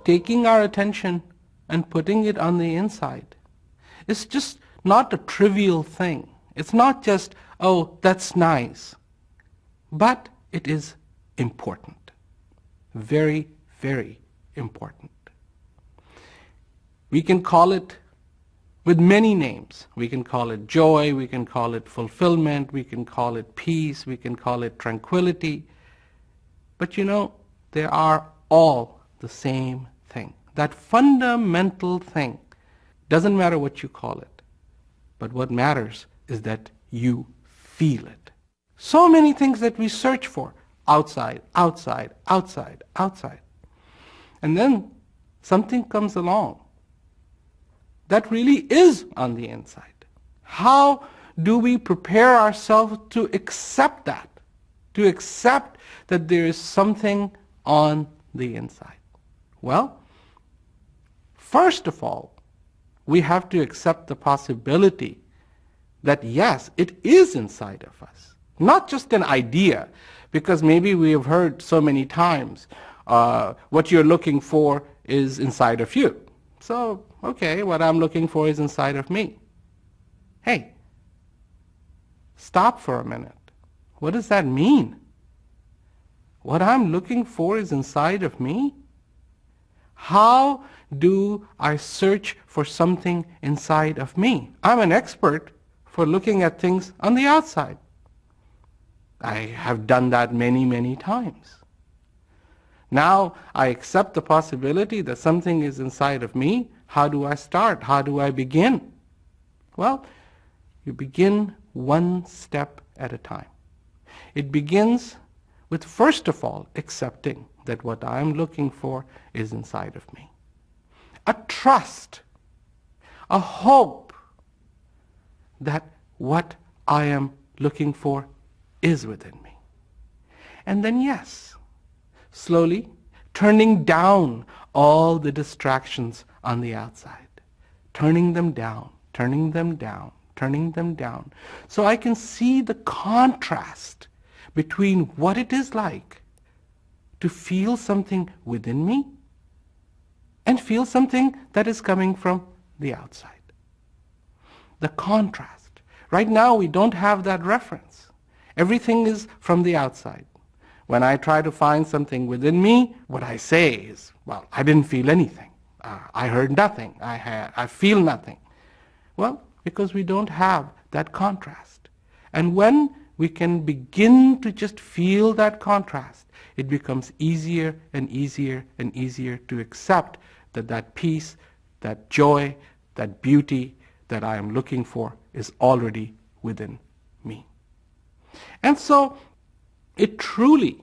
taking our attention and putting it on the inside is just not a trivial thing. It's not just, oh, that's nice. But it is important. Very, very important. We can call it with many names. We can call it joy, we can call it fulfillment, we can call it peace, we can call it tranquility. But you know, they are all the same thing. That fundamental thing. Doesn't matter what you call it. But what matters is that you feel it. So many things that we search for. Outside, outside, outside, outside. And then something comes along that really is on the inside. How do we prepare ourselves to accept that? To accept that there is something on the inside? Well, first of all, we have to accept the possibility that yes, it is inside of us. Not just an idea, because maybe we have heard so many times, what you're looking for is inside of you. So, okay, what I'm looking for is inside of me. Hey, stop for a minute. What does that mean? What I'm looking for is inside of me? How do I search for something inside of me? I'm an expert for looking at things on the outside. I have done that many, many times. Now I accept the possibility that something is inside of me. How do I start? How do I begin? Well, you begin one step at a time. It begins with, first of all, accepting that what I'm looking for is inside of me. A trust, a hope that what I am looking for is within me. And then yes, slowly turning down all the distractions on the outside. Turning them down, turning them down, turning them down. So I can see the contrast between what it is like to feel something within me and feel something that is coming from the outside. The contrast. Right now we don't have that reference. Everything is from the outside. When I try to find something within me, what I say is, well, I didn't feel anything. I heard nothing. I feel nothing. Well, because we don't have that contrast. And when we can begin to just feel that contrast, it becomes easier and easier and easier to accept that that peace, that joy, that beauty that I am looking for is already within me. And so it truly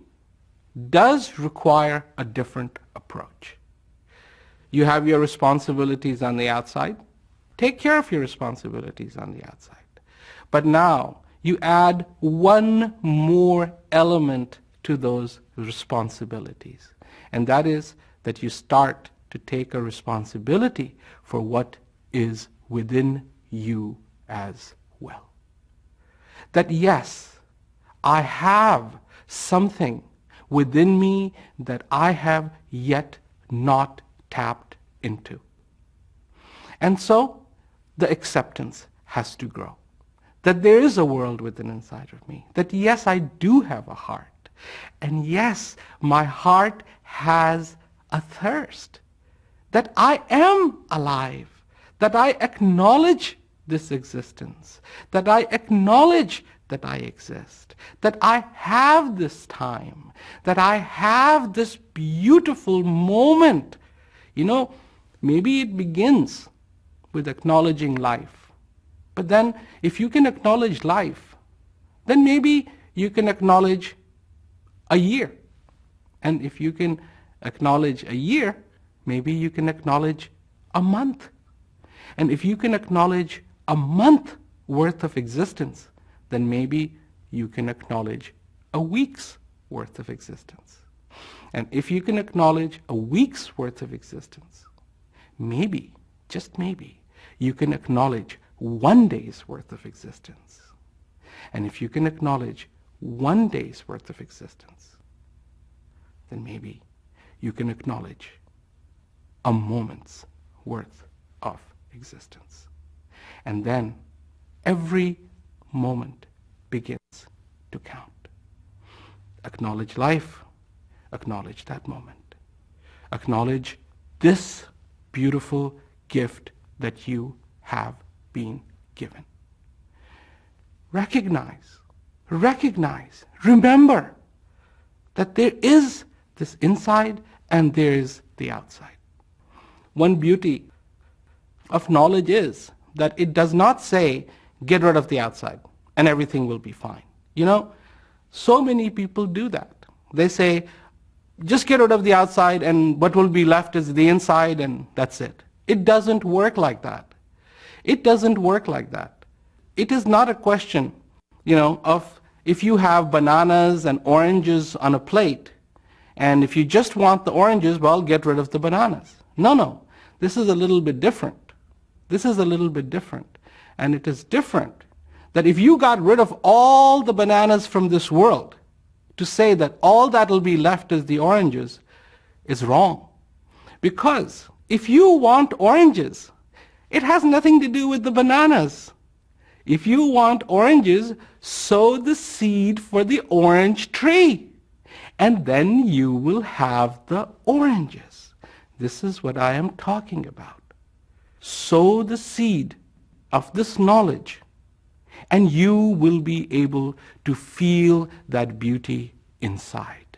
does require a different approach. You have your responsibilities on the outside. Take care of your responsibilities on the outside. But now you add one more element to those responsibilities. And that is that you start to take a responsibility for what is within you as well. That yes, I have something within me that I have yet not tapped into. And so the acceptance has to grow. That there is a world within inside of me. That yes, I do have a heart. And yes, my heart has a thirst. That I am alive. That I acknowledge this existence. That I acknowledge that I exist. That I have this time. That I have this beautiful moment. You know, maybe it begins with acknowledging life. But then if you can acknowledge life, then maybe you can acknowledge a year. And if you can acknowledge a year, maybe you can acknowledge a month. And if you can acknowledge a month worth of existence, then maybe you can acknowledge a week's worth of existence. And if you can acknowledge a week's worth of existence, maybe, just maybe, you can acknowledge one day's worth of existence. And if you can acknowledge one day's worth of existence, then maybe you can acknowledge a moment's worth of existence. And then every moment begins to count. Acknowledge life, acknowledge that moment. Acknowledge this beautiful gift that you have been given. Recognize, remember that there is this inside and there is the outside. One beauty of knowledge is that it does not say, get rid of the outside and everything will be fine. You know, so many people do that. They say, just get rid of the outside and what will be left is the inside and that's it. It doesn't work like that. It doesn't work like that. It is not a question, of if you have bananas and oranges on a plate, and if you just want the oranges, well, get rid of the bananas. No. This is a little bit different. This is a little bit different. And it is different that if you got rid of all the bananas from this world, to say that all that will be left is the oranges is wrong. Because if you want oranges, it has nothing to do with the bananas. If you want oranges, sow the seed for the orange tree, and then you will have the oranges. This is what I am talking about. Sow the seed of this knowledge, and you will be able to feel that beauty inside.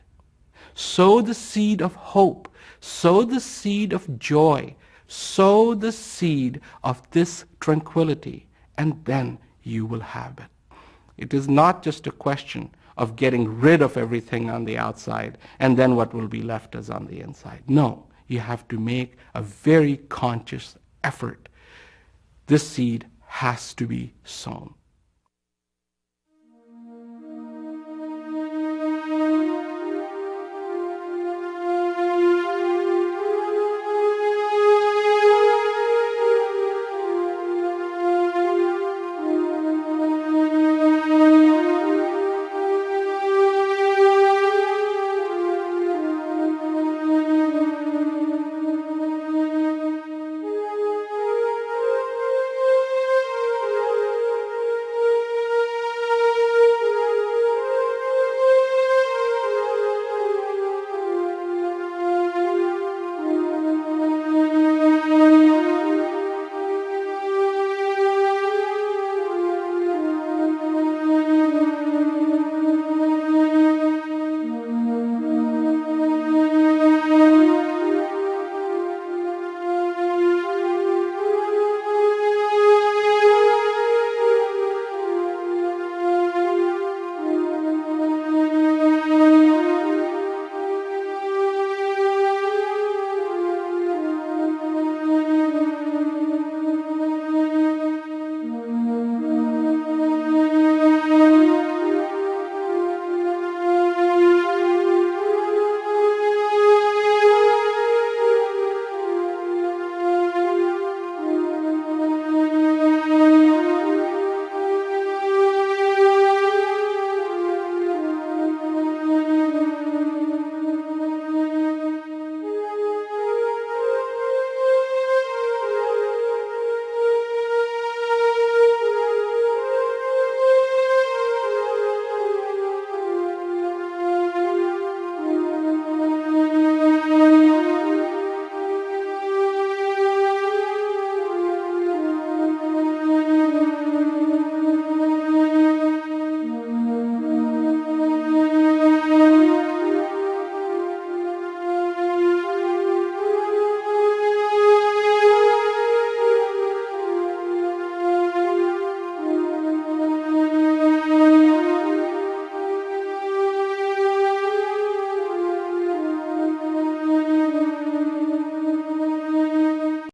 Sow the seed of hope, sow the seed of joy, sow the seed of this tranquility, and then you will have it. It is not just a question of getting rid of everything on the outside and then what will be left is on the inside. No, you have to make a very conscious effort. This seed has to be sown.